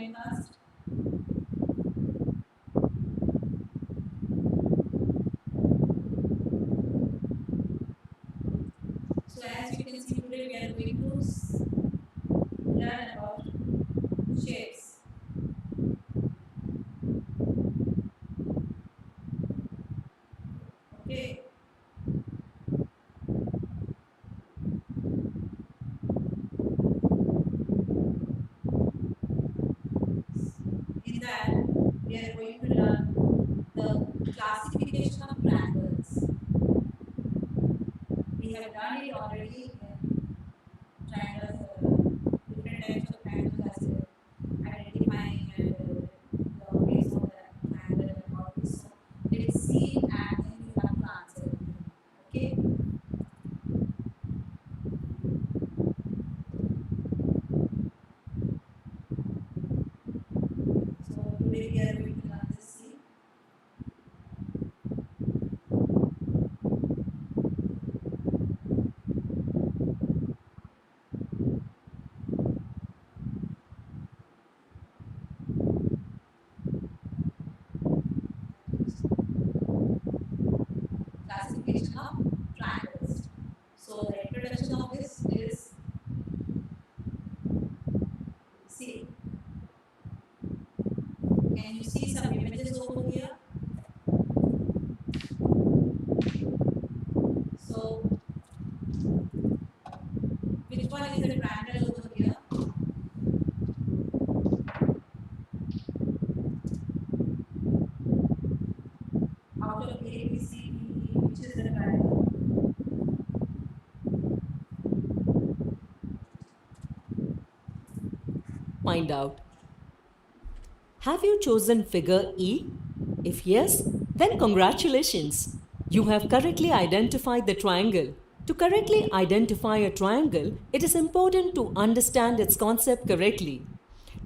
join fast? So as you can see today we are going to learn about shapes. Okay. In that we are going to learn the classification of triangles. We have done it already in triangles, different types of triangles as identifying and the base of the triangle and all this. So let's see and then you have to answer it. Okay. So today we are going to learn this. See. Classification of triangles. So the introduction of this is, see, can you see some images over here? So which one is the triangle over here? Out of A, B, C, D, E, which is the triangle? Find out. Have you chosen figure E? If yes, then congratulations. You have correctly identified the triangle. To correctly identify a triangle, it is important to understand its concept correctly.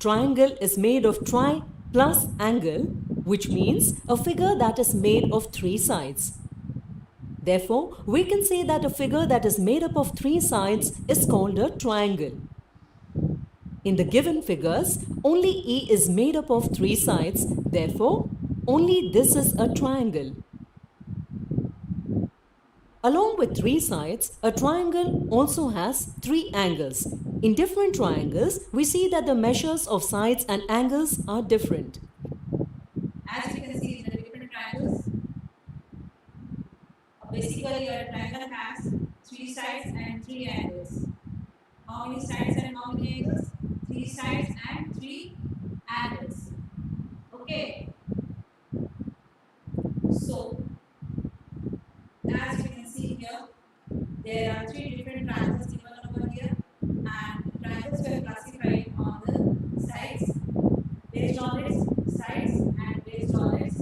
Triangle is made of tri plus angle, which means a figure that is made of three sides. Therefore, we can say that a figure that is made up of three sides is called a triangle. In the given figures, only E is made up of three sides, therefore, only this is a triangle. Along with three sides, a triangle also has three angles. In different triangles, we see that the measures of sides and angles are different. As you can see in the different triangles, basically a triangle has three sides and three angles. How many sides and how many angles? Three sides and three angles. Okay. So, as you can see here, there are three different triangles given over here, and triangles were classified on the sides, based on its sides and based on its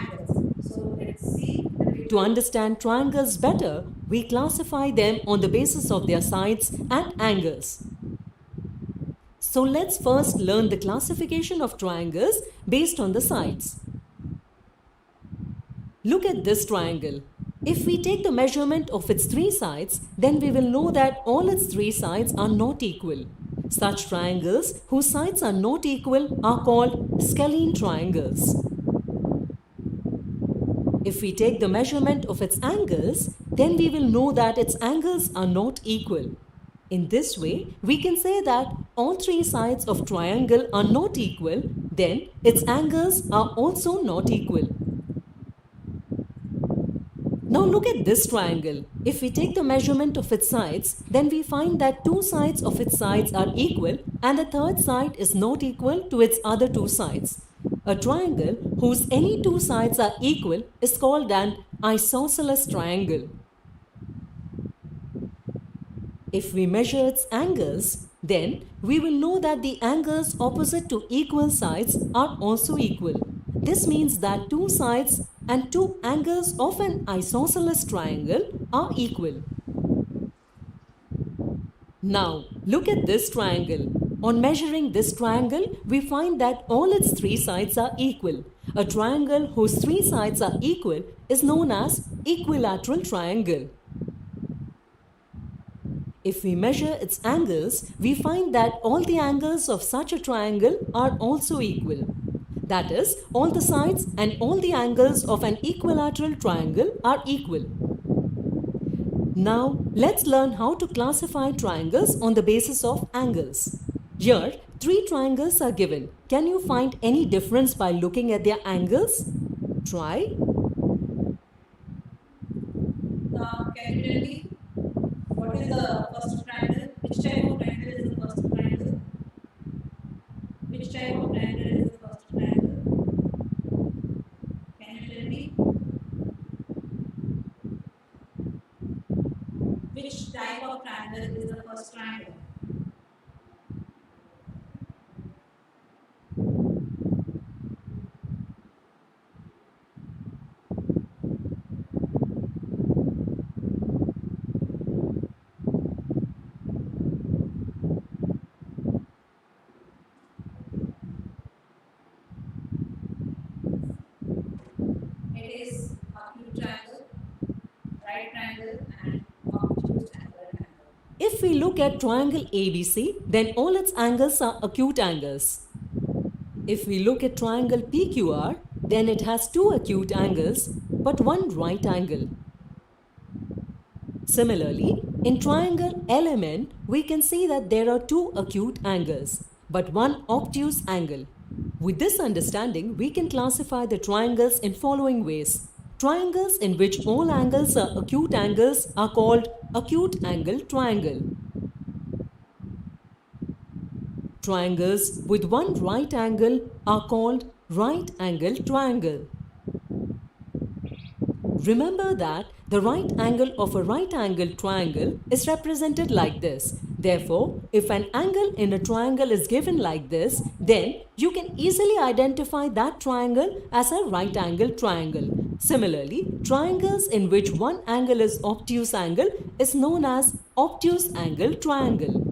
angles. So let's see. To understand triangles better, we classify them on the basis of their sides and angles. So let's first learn the classification of triangles based on the sides. Look at this triangle. If we take the measurement of its three sides, then we will know that all its three sides are not equal. Such triangles whose sides are not equal are called scalene triangles. If we take the measurement of its angles, then we will know that its angles are not equal. In this way, we can say that all three sides of triangle are not equal, then its angles are also not equal. Now look at this triangle. If we take the measurement of its sides, then we find that two sides of its sides are equal and the third side is not equal to its other two sides. A triangle whose any two sides are equal is called an isosceles triangle. If we measure its angles, then we will know that the angles opposite to equal sides are also equal. This means that two sides and two angles of an isosceles triangle are equal. Now, look at this triangle. On measuring this triangle, we find that all its three sides are equal. A triangle whose three sides are equal is known as equilateral triangle. If we measure its angles, we find that all the angles of such a triangle are also equal. That is, all the sides and all the angles of an equilateral triangle are equal. Now, let's learn how to classify triangles on the basis of angles. Here, three triangles are given. Can you find any difference by looking at their angles? Try. Can you tell me what is the first triangle? Which type of triangle is the first triangle? Which type of triangle is the first triangle? Can you tell me which type of triangle is the first triangle? It is acute triangle, right triangle, and obtuse triangle. If we look at triangle ABC, then all its angles are acute angles. If we look at triangle PQR, then it has two acute angles but one right angle. Similarly, in triangle LMN, we can see that there are two acute angles but one obtuse angle. With this understanding, we can classify the triangles in following ways. Triangles in which all angles are acute angles are called acute angle triangle. Triangles with one right angle are called right angle triangle. Remember that the right angle of a right angle triangle is represented like this. Therefore, if an angle in a triangle is given like this, then you can easily identify that triangle as a right angle triangle. Similarly, triangles in which one angle is obtuse angle is known as obtuse angle triangle.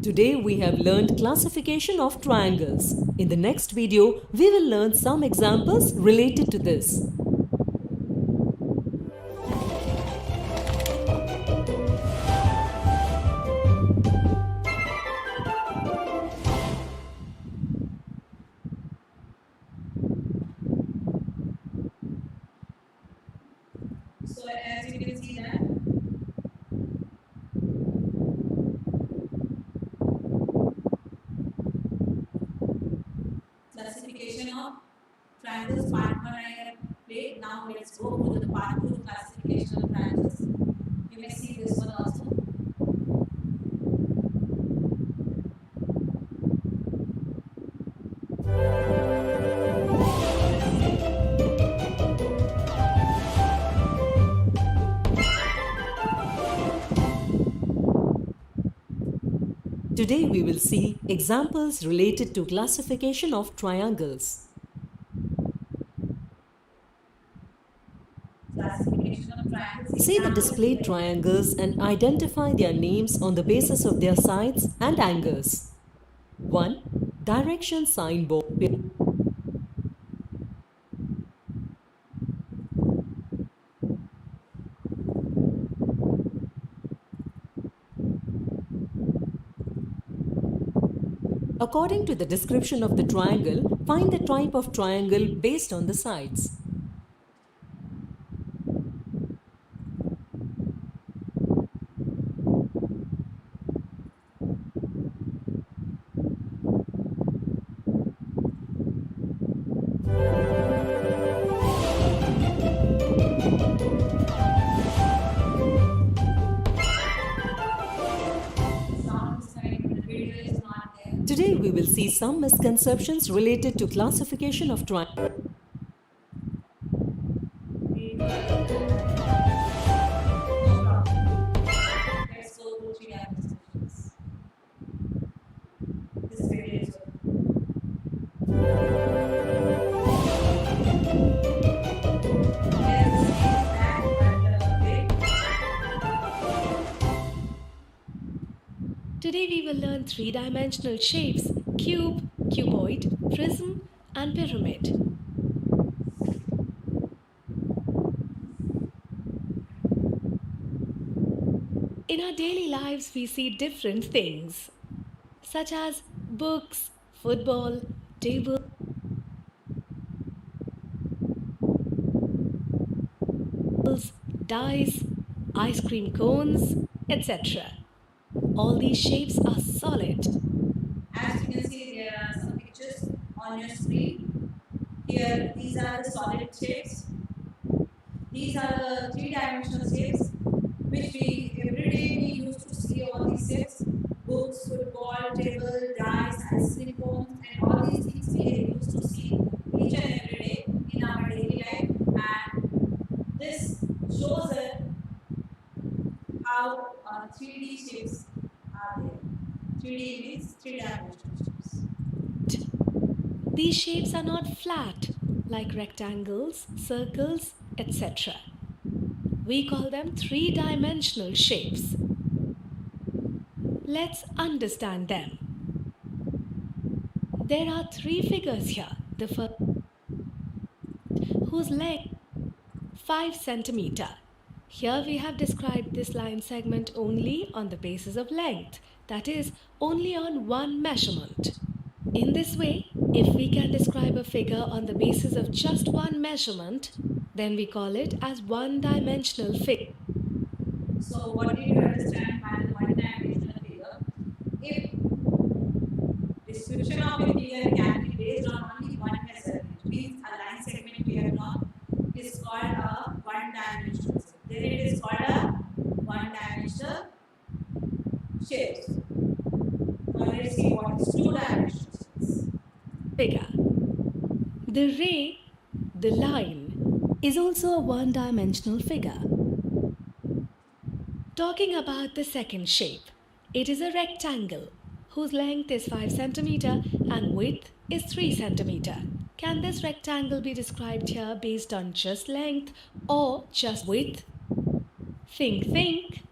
Today we have learned classification of triangles. In the next video, we will learn some examples related to this. So as you can see that classification of triangles part 1 I have played. Now let's go to the part 2 classification of triangles. You may see this one also. Today we will see examples related to classification of triangles. Classification of triangles. See the displayed triangles and identify their names on the basis of their sides and angles. 1. Direction signboard. According to the description of the triangle, find the type of triangle based on the sides. Today we will see some misconceptions related to classification of triangles. Let's go to 3 dimensions. This video is Today we will learn three-dimensional shapes: cube, cuboid, prism and pyramid. In our daily lives, we see different things, such as books, football, tables, dice, ice cream cones, etc. All these shapes are solid. As you can see, there are some pictures on your screen. Here, these are the solid shapes. These are the three-dimensional shapes, which we every day we used to see all these shapes: books, football, table, dice, ice cream cones, and all these things we used to see each and every day in our daily life. And this shows us how 3D shapes are there. 3D means three-dimensional shapes. These shapes are not flat like rectangles, circles, etc. We call them three-dimensional shapes. Let's understand them. There are three figures here. The first, whose length 5 centimeter. Here we have described this line segment only on the basis of length, that is, only on one measurement. In this way, if we can describe a figure on the basis of just one measurement, then we call it as one-dimensional figure. So, what did you understand by the one-dimensional figure? If description of a figure can be based on only one measurement, means a line segment we have drawn is called a one-dimensional shape. Then it is called a one-dimensional shape. Now let's see what is two-dimensional shapes. Figure. The ray, the line, is also a one-dimensional figure. Talking about the second shape, it is a rectangle whose length is 5 centimeter and width is 3 centimeter. Can this rectangle be described here based on just length or just width? Think.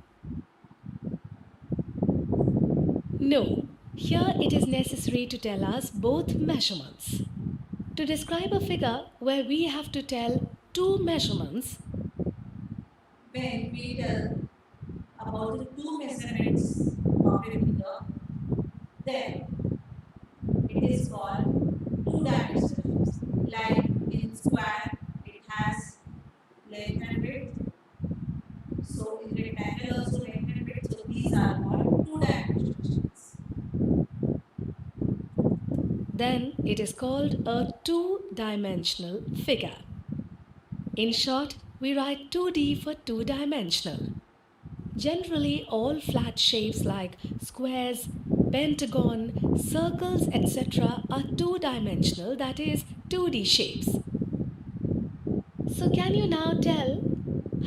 No, here it is necessary to tell us both measurements. To describe a figure where we have to tell two measurements, when we tell about the two measurements of a figure, then it is called two-dimensional shapes. Like in square, it has length and width. So in rectangle also length and width. So these are called two-dimensional shapes. then it is called a two-dimensional figure. In short, we write 2D for two-dimensional. Generally, all flat shapes like squares, pentagon, circles, etc. are two-dimensional, that is, 2D shapes. So can you now tell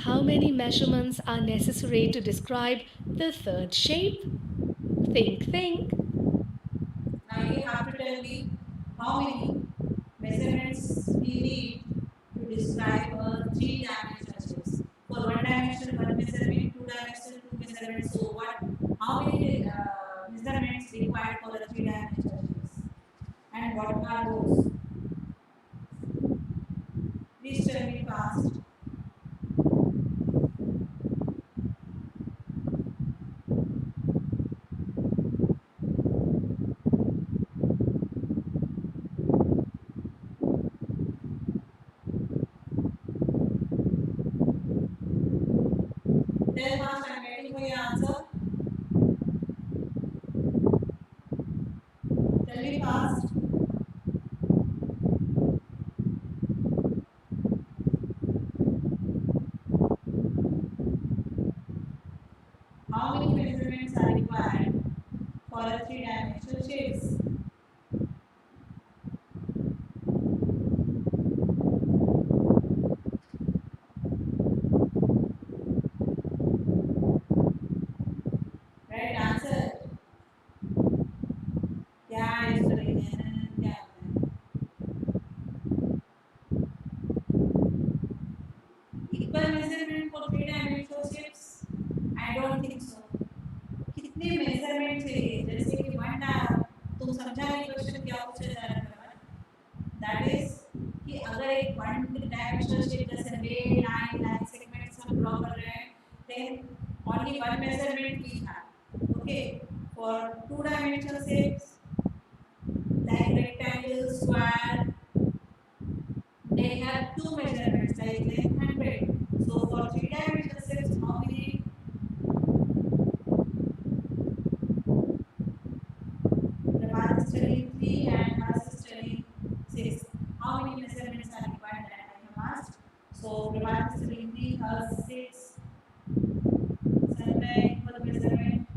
how many measurements are necessary to describe the third shape? Think. Now you have to tell me how many measurements we need to describe a three-dimensional shapes. For one dimension, one measurement, two dimension, two measurements. So what? How many measurements required for the three-dimensional shapes? And what are those? Please tell me fast. Tell fast, I'm waiting for your answer. Tell me fast. How many measurements are required for a three-dimensional shapes? Right answer. क्या है इसका reason? क्या है? Equal measurement for three-dimensional shapes? I don't think so. कितने measurement चाहिए? जैसे कि तुम समझा नहीं क्वेश्चन क्या पूछा जा रहा है? That is कि अगर एक one dimensional shape जैसे ray, line segment सब draw कर रहे हैं, then only one measurement three-dimensional shapes like rectangle, square. They have two measurements like length and breadth. So for three-dimensional shapes, how many? Prabhat is studying 3 and Hers is studying 6. How many measurements are required that I have asked? So Prabhat is studying 3, Hers 6. Sanjay, equal measurement.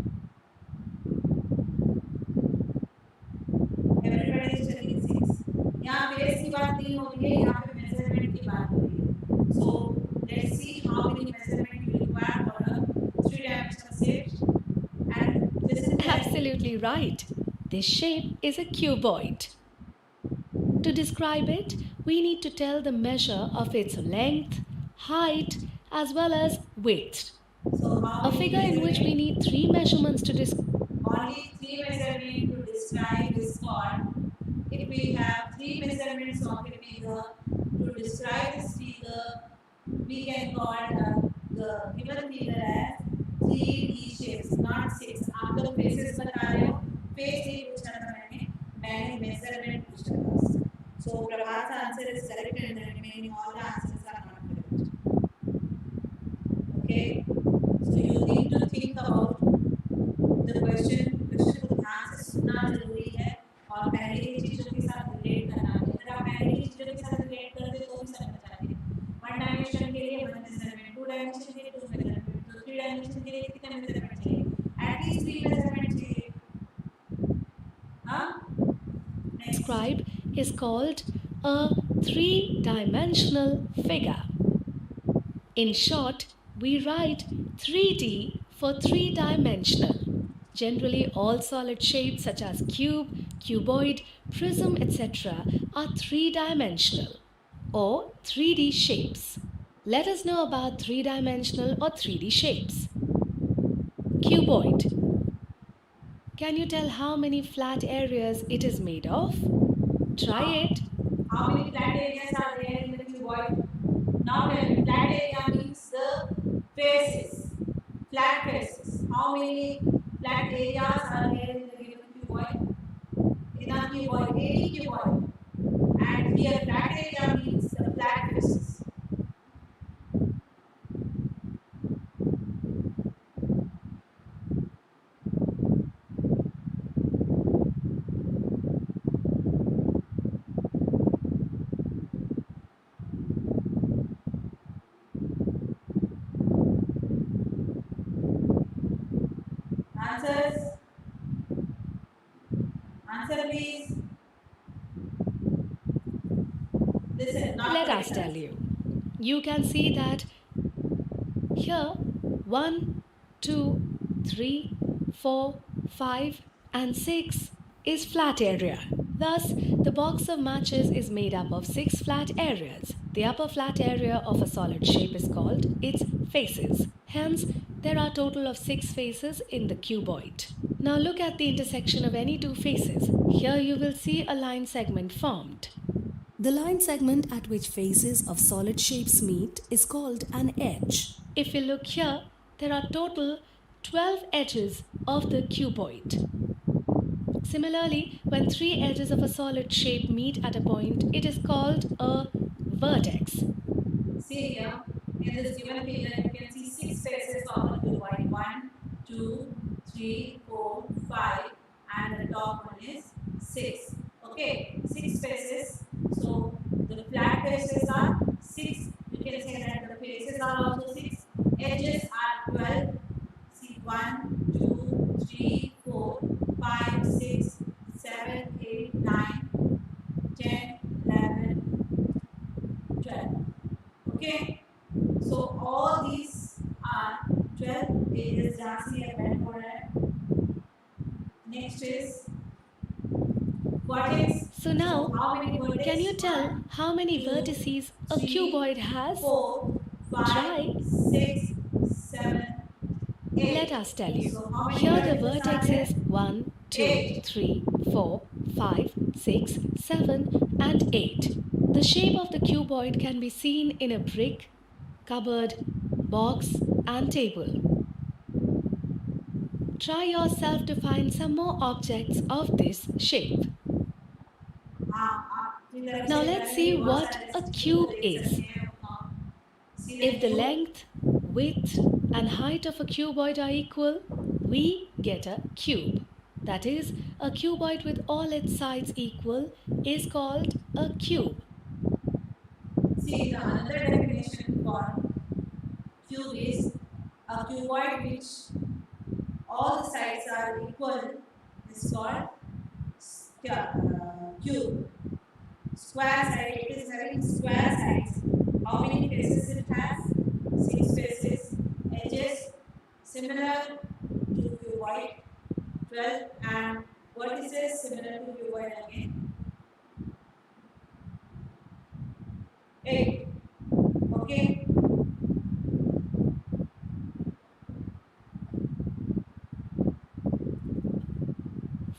Everybody is studying 6. यहाँ face की बात नहीं हो रही है, यहाँ पे measurement की बात हो रही है. So let's see how many measurement you require for a three-dimensional shape. And this is Absolutely right. This shape is a cuboid. To describe it, we need to tell the measure of its length, height, as well as width. so how A many figure in which we need three measurements to describe. only three measurements to describe is called. If we have three measurements of a figure to describe this figure, we can call the given figure as 3D shapes, not 6. आप लोग faces बता रहे हो, face ही पूछा था मैंने measurement पूछा था. So Prabhat's answer is correct and the remaining all the answers are not correct. Okay, so you need to think about the question को ध्यान से सुनना जरूरी है और पहले की चीजों के साथ रिलेट करना है. अगर आप पहले की चीजों के साथ रिलेट करते तो भी समझ जाते. वन डायमेंशन के लिए वन मेजरमेंट, टू डायमेंशन के लिए टू मेजरमेंट, तो थ्री डायमेंशन के लिए कितने मेजरमेंट चाहिए? एटलीस्ट थ्री मेजरमेंट चाहिए. हाँ, Describe is called a three-dimensional figure. In short, we write 3D for three-dimensional. Generally, all solid shapes such as cube, cuboid, prism, etc. are three-dimensional or 3D shapes. Let us know about three-dimensional or 3D shapes. Cuboid. Can you tell how many flat areas it is made of? Try it. how many flat areas are there in the cuboid? Now tell me, flat area means the faces, flat faces. How many flat areas are there in the given cuboid? In a cuboid, any cuboid. And here flat area means the flat faces. Answers? Answer please. Listen, not Let us correct tell answer. you. You can see that here 1, 2, 3, 4, 5 and 6 is flat area. Thus, the box of matches is made up of 6 flat areas. The upper flat area of a solid shape is called its faces. Hence, there are a total of 6 faces in the cuboid. Now look at the intersection of any two faces. Here you will see a line segment formed. The line segment at which faces of solid shapes meet is called an edge. If we look here, there are total 12 edges of the cuboid. Similarly, when three edges of a solid shape meet at a point, it is called a vertex. See here, in this given figure, you can see 6 faces of the cuboid. 1, 2, 3, 4, 5, and the top one is 6. Okay, 6 faces. So the flat faces are 6. You can say that the faces are also 6. Edges are 12. See 1, 2, 3, 4, 5, 6, 7, 8, 9, 10, 11, 12. Okay, so all these are 12 areas जहाँ से ये bend हो रहा है. Next is vertex. So now, how many vertices? can you tell how many vertices a cuboid has? 4, 5, Try. 6, 7, 8. Let us tell you. So how many Here the vertices are vertex there? is 1, 2, Eight. 3, 4, 5, 6, 7 and 8. The shape of the cuboid can be seen in a brick, cupboard, box and table. Try yourself to find some more objects of this shape. Now let's see what a cube is. If the length, width, and height of a cuboid are equal, we get a cube. That is, a cuboid with all its sides equal is called a cube. See, the another definition for cube is a cuboid which all the sides are equal is called cube. Square side, it is having square sides. How many faces it has? 6 faces. Edges similar to cuboid. 12 and vertices similar to cuboid again. 8. Okay.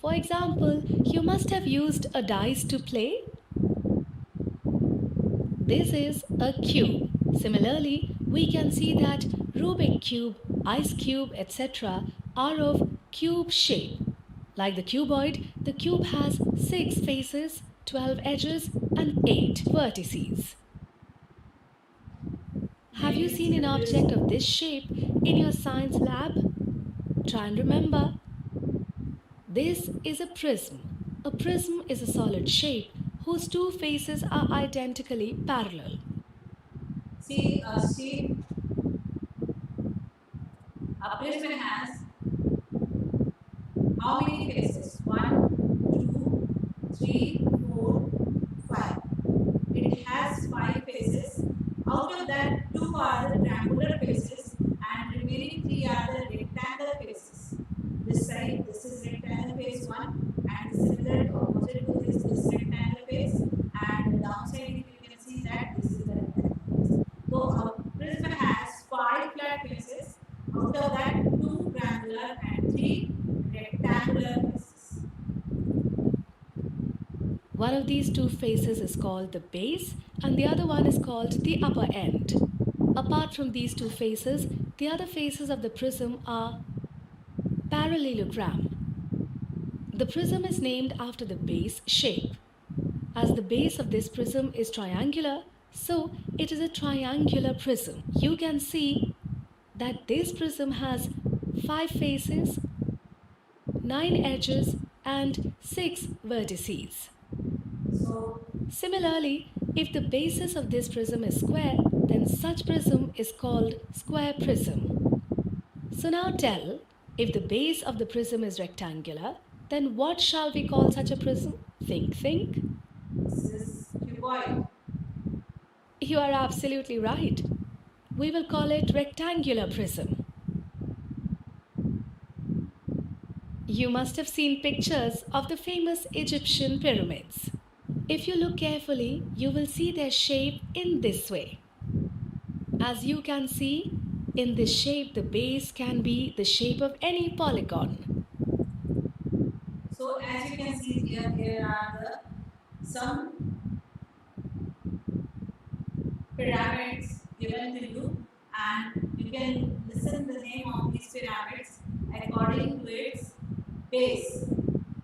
For example, you must have used a dice to play. This is a cube. Similarly, we can see that Rubik cube, ice cube, etc. are of cube shape. Like the cuboid, the cube has 6 faces, 12 edges, and 8 vertices. Have you seen an object of this shape in your science lab? Try and remember. This is a prism. A prism is a solid shape whose 2 faces are identically parallel. See a sheet. A prism has how many faces? 1, 2, 3, 4, 5. It has 5 faces. Out of that, 2 are the triangular faces and remaining 3 are the rectangular faces. This side, this is rectangle face 1 and similar opposite to this rectangle face, and the downside you can see that this is the rectangle face. So a prism has 5 flat faces. Out of that, 2 triangular and 3 rectangular faces. One of these 2 faces is called the base and the other one is called the upper end. Apart from these 2 faces, the other faces of the prism are parallelogram. The prism is named after the base shape. As the base of this prism is triangular, so it is a triangular prism. You can see that this prism has 5 faces, 9 edges, and 6 vertices. Similarly, if the basis of this prism is square, then such prism is called square prism. So now tell, if the base of the prism is rectangular, then what shall we call such a prism? Think. This is cuboid. You are absolutely right. We will call it rectangular prism. You must have seen pictures of the famous Egyptian pyramids. If you look carefully, you will see their shape in this way. As you can see, in this shape, the base can be the shape of any polygon. So as you can see here, there are some pyramids given to you, and you can listen the name of these pyramids according to its base.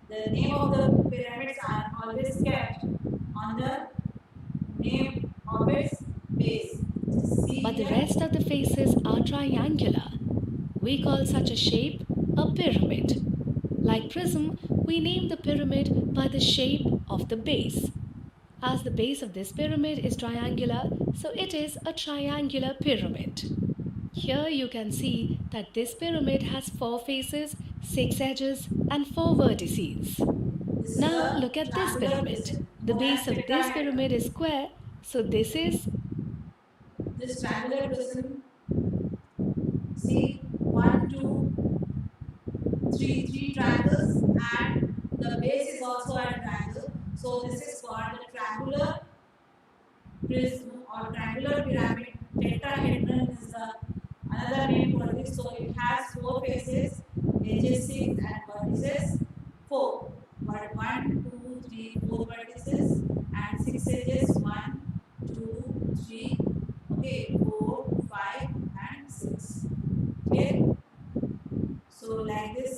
The name of the pyramids are always kept on the name of its base. See But the here. rest of the faces are triangular. We call such a shape a pyramid. Like prism, we name the pyramid by the shape of the base. As the base of this pyramid is triangular, so it is a triangular pyramid. Here you can see that this pyramid has 4 faces, 6 edges, and 4 vertices. This is Now a look at this triangular pyramid. prism. The base of this Tetrahedron. pyramid is square, so this is This triangular prism. See, 1, 2, 3, 3 triangles, and the base is also a triangle. So this is called the triangular prism or triangular pyramid. Tetrahedron is the another name for this. So it has 4 faces, edges 6 and vertices 4. But 1, 2, 3, 4 vertices and 6 edges 1, 2, 3, okay, 4, 5 and 6. Okay. So like this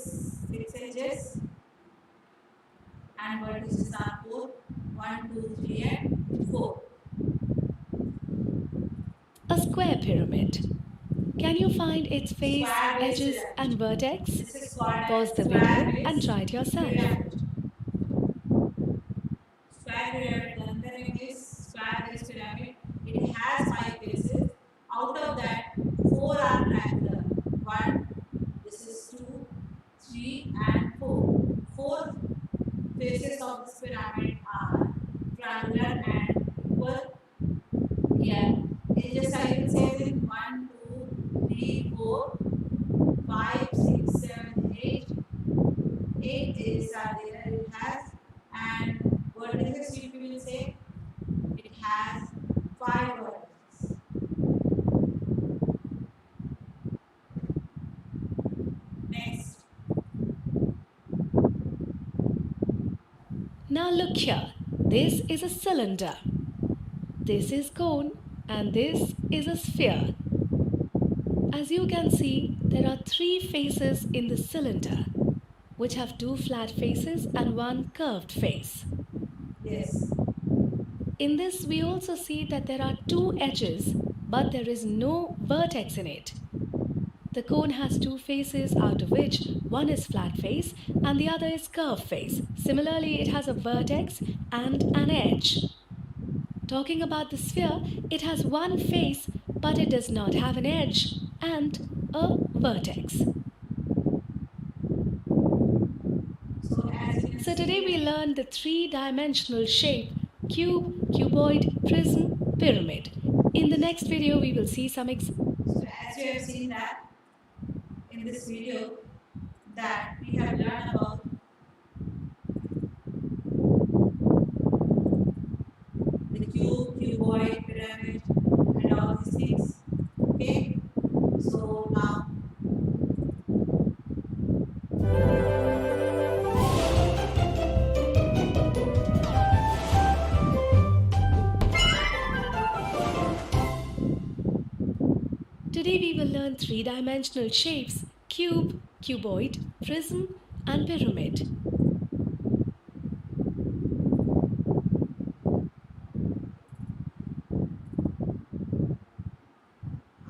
is our 4. 1, 2, 3, and 4. A square pyramid. Can you find its face, Square base edges, pyramid. and vertex? This is called Pause a the square video and base try it yourself. pyramid. Square pyramid, the another name is square base pyramid. It has 5 faces. Out of that, 4 are triangular. 1, this is 2, 3, and 4. 4 faces of this pyramid are triangular and equal. Here, edges I will say then 1, 2, 3, 4, 5, 6, 7, 8. 8 edges are there. It has, and vertices if you will say it has 5 vertices. Next, Now look here. This is a cylinder. This is cone and this is a sphere. As you can see, there are 3 faces in the cylinder, which have 2 flat faces and 1 curved face. yes, In this, we also see that there are 2 edges, but there is no vertex in it. The cone has 2 faces, out of which one is flat face and the other is curved face. Similarly, it has a vertex and an edge. Talking about the sphere, it has one face, but it does not have an edge and a vertex. so as you can So today see, we learned the 3-dimensional shape cube, cuboid, prism, pyramid. In the next video, we will see some so as you have seen that in this video that we have learned about the cube, cuboid, pyramid, and all these things. Okay, so now Today we will learn 3-dimensional shapes cube, cuboid, prism, and pyramid.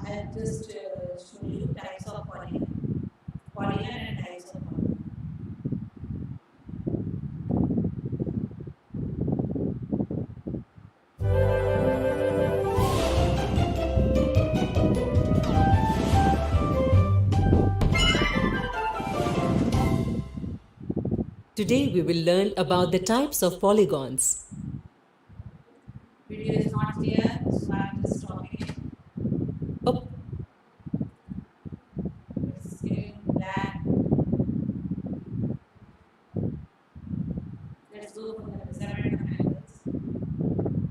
I have just shown you types of polygon and types of polygon. Today we will learn about the types of polygons. Video is not clear, so I'm just stopping it. Oh, It's getting black. Let's go for the measurement of angles.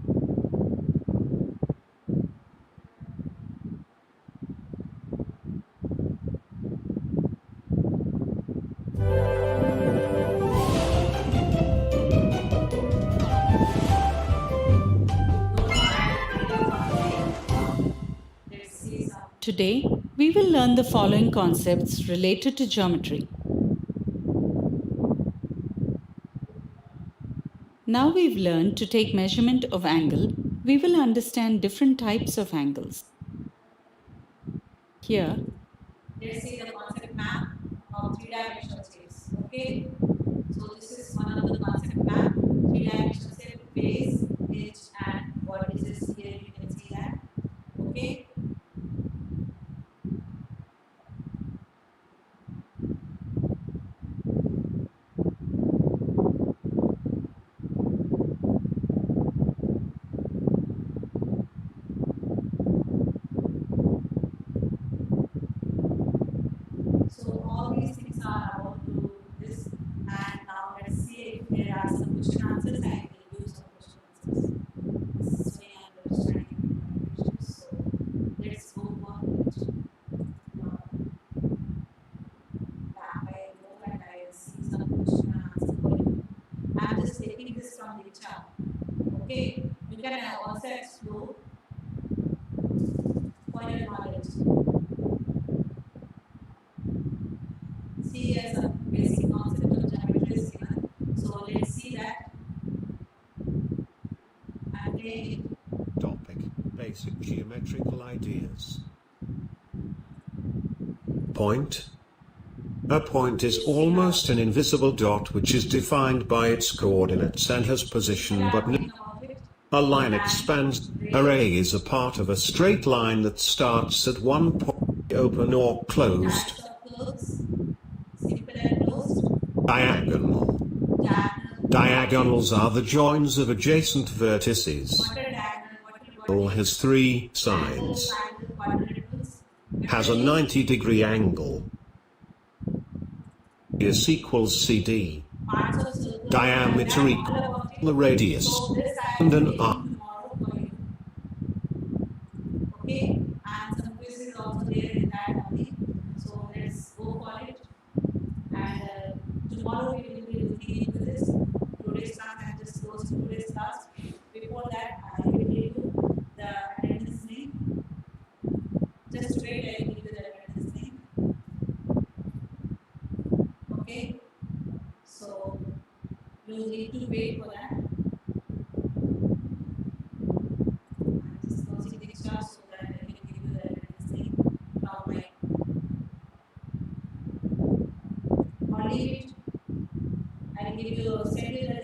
Let's see some. Today, we will learn the following concepts related to geometry. Now we've learned to take measurement of angle, we will understand different types of angles. Here, Let's see the concept map of three-dimensional shapes. Okay, so this is one of the concept map. Three-dimensional shape, base, edge, and vertices. Here you can see that. Okay. So all these things are about to this, and now let's see if there are some question answers. I will do some question answers. This is way understanding questions. So let's go for it. Back I go and I will see some question and answer for you. I'm just taking this from the chart. Okay, you can also explore for your knowledge. See, as a basic concept of geometry is given. So let's see that explain it. Topic: Basic geometrical ideas. Point. A point is almost an invisible dot which is defined by its coordinates and has position but no. A line expands. A ray is a part of a straight line that starts at one point, open or closed. Types of curves, simple and closed, Diagonal. diagonal, Diagonals are the joins of adjacent vertices. quadrilateral, Has three angle, sides. triangle, quadrilaterals, Has a 90-degree angle. Radius equals CD. parts of circle, Diameter equals the radius. So this I And am an arc. taking tomorrow for you. Okay, and some quiz is also there in that only. So let's go for it. And tomorrow we will be looking into this. Today's class I just closed today's class. Before that, I will give you the attendance name. Just wait, I will give you the attendance name. Okay, so you need to wait for that. I'm just closing the class so that I can give you the attendance name from my or leave it. I will give you send you the